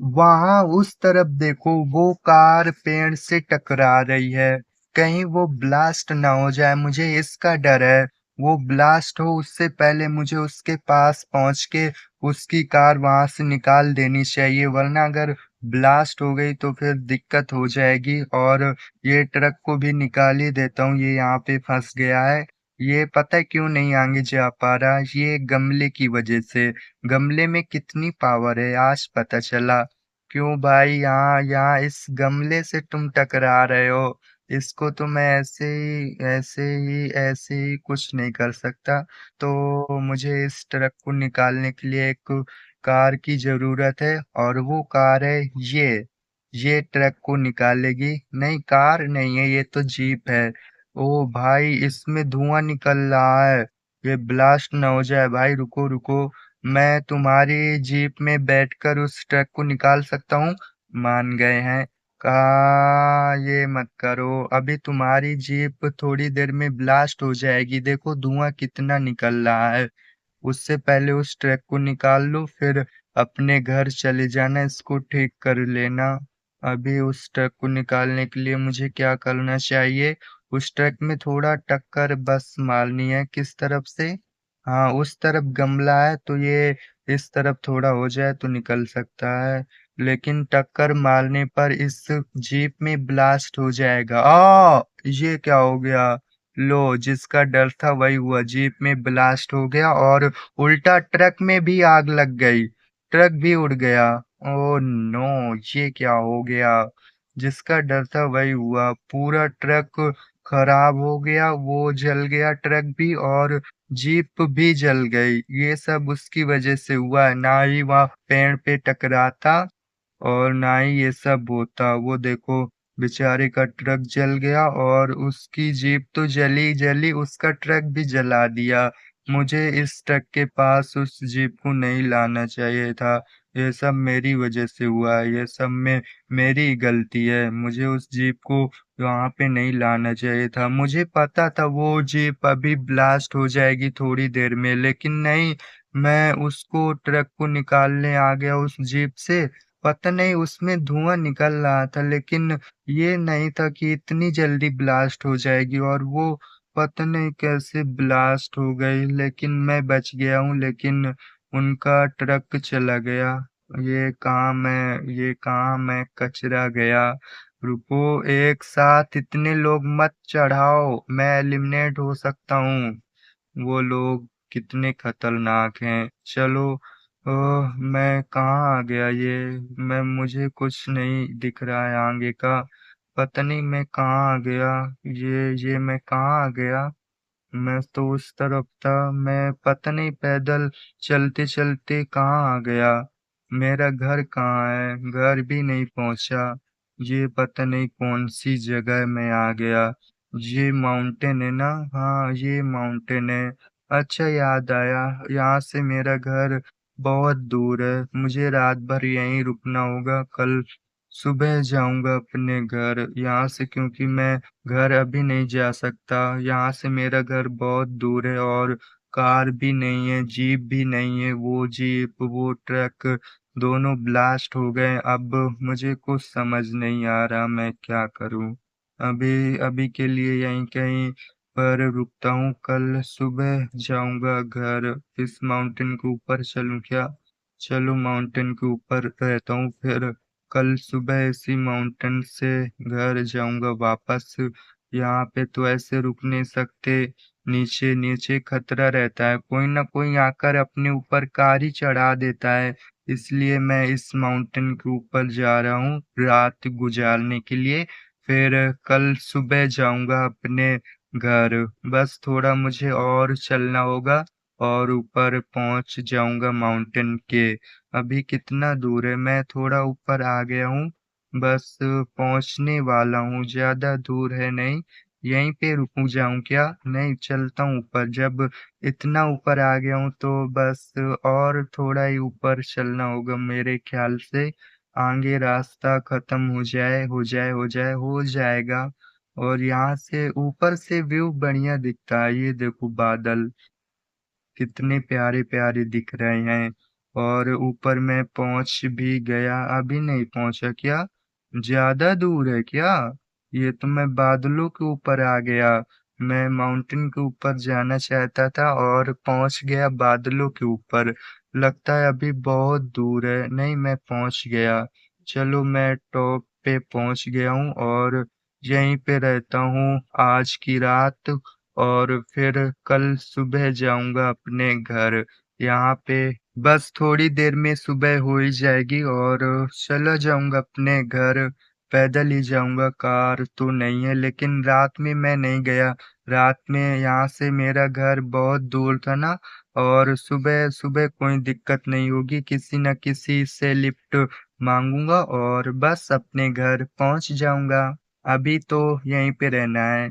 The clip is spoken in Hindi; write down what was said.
वहां उस तरफ देखो, वो कार पेड़ से टकरा रही है। कहीं वो ब्लास्ट ना हो जाए, मुझे इसका डर है। वो ब्लास्ट हो उससे पहले मुझे उसके पास पहुंच के उसकी कार वहां से निकाल देनी चाहिए, वरना अगर ब्लास्ट हो गई तो फिर दिक्कत हो जाएगी। और ये ट्रक को भी निकाल ही देता हूँ, ये यहाँ पे फंस गया है। ये पता है क्यों नहीं आगे जा पा रहा? ये गमले की वजह से। गमले में कितनी पावर है आज पता चला। क्यों भाई, यहाँ यहाँ इस गमले से तुम टकरा रहे हो? इसको तो मैं ऐसे ही कुछ नहीं कर सकता। तो मुझे इस ट्रक को निकालने के लिए एक कार की जरूरत है, और वो कार है ये ट्रक को निकालेगी। नहीं, कार नहीं है, ये तो जीप है। ओ भाई, इसमें धुआं निकल रहा है। ये ब्लास्ट न हो जाए भाई, रुको रुको। मैं तुम्हारी जीप में बैठकर उस ट्रक को निकाल सकता हूँ। मान गए हैं। कहा ये मत करो, अभी तुम्हारी जीप थोड़ी देर में ब्लास्ट हो जाएगी, देखो धुआं कितना निकल रहा है। उससे पहले उस ट्रक को निकाल लो, फिर अपने घर चले जाना, इसको ठीक कर लेना। अभी उस ट्रक को निकालने के लिए मुझे क्या करना चाहिए? उस ट्रक में थोड़ा टक्कर बस मारनी है। किस तरफ से? हाँ, उस तरफ गमला है, तो ये इस तरफ थोड़ा हो जाए तो निकल सकता है। लेकिन टक्कर मारने पर इस जीप में ब्लास्ट हो जाएगा। ये क्या हो गया? लो, जिसका डर था वही हुआ, जीप में ब्लास्ट हो गया और उल्टा ट्रक में भी आग लग गई। ट्रक भी उड़ गया। ओ नो, ये क्या हो गया? जिसका डर था वही हुआ, पूरा ट्रक खराब हो गया, वो जल गया ट्रक भी, और जीप भी जल गई। ये सब उसकी वजह से हुआ है, ना ही वह पेड़ पे टकराता और ना ही ये सब होता। वो देखो, बेचारे का ट्रक जल गया और उसकी जीप तो जली जली, उसका ट्रक भी जला दिया। मुझे इस ट्रक के पास उस जीप को नहीं लाना चाहिए था। ये सब मेरी वजह से हुआ है, ये सब में मेरी ही गलती है। मुझे उस जीप को वहां पे नहीं लाना चाहिए था। मुझे पता था वो जीप अभी ब्लास्ट हो जाएगी थोड़ी देर में, लेकिन नहीं, मैं उसको ट्रक को निकालने आ गया उस जीप से। पता नहीं उसमें धुआं निकल रहा था, लेकिन ये नहीं था कि इतनी जल्दी ब्लास्ट हो जाएगी। और वो पता नहीं कैसे ब्लास्ट हो गई, लेकिन मैं बच गया हूँ। लेकिन उनका ट्रक चला गया। ये कहाँ मैं कचरा गया। रुको, एक साथ इतने लोग मत चढ़ाओ, मैं एलिमिनेट हो सकता हूँ। वो लोग कितने खतरनाक हैं। चलो। मैं कहाँ आ गया? मुझे कुछ नहीं दिख रहा है आगे का। पता नहीं मैं कहाँ आ गया। ये मैं कहाँ आ गया? मैं तो उस तरफ था। मैं पता नहीं पैदल चलते चलते कहाँ आ गया। मेरा घर कहाँ है? घर भी नहीं पहुंचा। ये पता नहीं कौन सी जगह में आ गया। ये माउंटेन है ना? हाँ, ये माउंटेन है। अच्छा, याद आया, यहाँ से मेरा घर बहुत दूर है। मुझे रात भर यहीं रुकना होगा, कल सुबह जाऊंगा अपने घर यहाँ से, क्योंकि मैं घर अभी नहीं जा सकता। यहाँ से मेरा घर बहुत दूर है, और कार भी नहीं है, जीप भी नहीं है। वो जीप, वो ट्रक दोनों ब्लास्ट हो गए। अब मुझे कुछ समझ नहीं आ रहा मैं क्या करूं। अभी अभी के लिए यहीं कहीं पर रुकता हूँ, कल सुबह जाऊंगा घर। इस माउंटेन के ऊपर चलूं क्या? चलो, माउंटेन के ऊपर रहता हूँ, फिर कल सुबह इसी माउंटेन से घर जाऊंगा वापस। यहाँ पे तो ऐसे रुक नहीं सकते, नीचे नीचे खतरा रहता है, कोई ना कोई आकर अपने ऊपर कार ही चढ़ा देता है। इसलिए मैं इस माउंटेन के ऊपर जा रहा हूँ रात गुजारने के लिए। फिर कल सुबह जाऊंगा अपने घर। बस थोड़ा मुझे और चलना होगा, और ऊपर पहुंच जाऊंगा माउंटेन के। अभी कितना दूर है? मैं थोड़ा ऊपर आ गया हूँ, बस पहुंचने वाला हूँ, ज्यादा दूर है नहीं। यहीं पे रुकूं जाऊं क्या? नहीं, चलता हूँ ऊपर। जब इतना ऊपर आ गया हूँ तो बस और थोड़ा ही ऊपर चलना होगा मेरे ख्याल से। आगे रास्ता खत्म हो जाए, हो जाए, हो जाए, हो जाएगा। और यहाँ से ऊपर से व्यू बढ़िया दिखता है, ये देखो बादल कितने प्यारे प्यारे दिख रहे हैं। और ऊपर मैं पहुंच भी गया। अभी नहीं पहुंचा क्या? ज्यादा दूर है क्या? ये तो मैं बादलों के ऊपर आ गया। मैं माउंटेन के ऊपर जाना चाहता था और पहुंच गया बादलों के ऊपर। लगता है अभी बहुत दूर है। नहीं, मैं पहुंच गया। चलो, मैं टॉप पे पहुंच गया हूँ और यहीं पे रहता हूँ आज की रात। और फिर कल सुबह जाऊंगा अपने घर। यहाँ पे बस थोड़ी देर में सुबह हो ही जाएगी और चला जाऊंगा अपने घर। पैदल ही जाऊंगा, कार तो नहीं है। लेकिन रात में मैं नहीं गया। रात में यहाँ से मेरा घर बहुत दूर था ना। और सुबह सुबह कोई दिक्कत नहीं होगी, किसी न किसी से लिफ्ट मांगूंगा और बस अपने घर पहुंच जाऊंगा। अभी तो यहीं पे रहना है।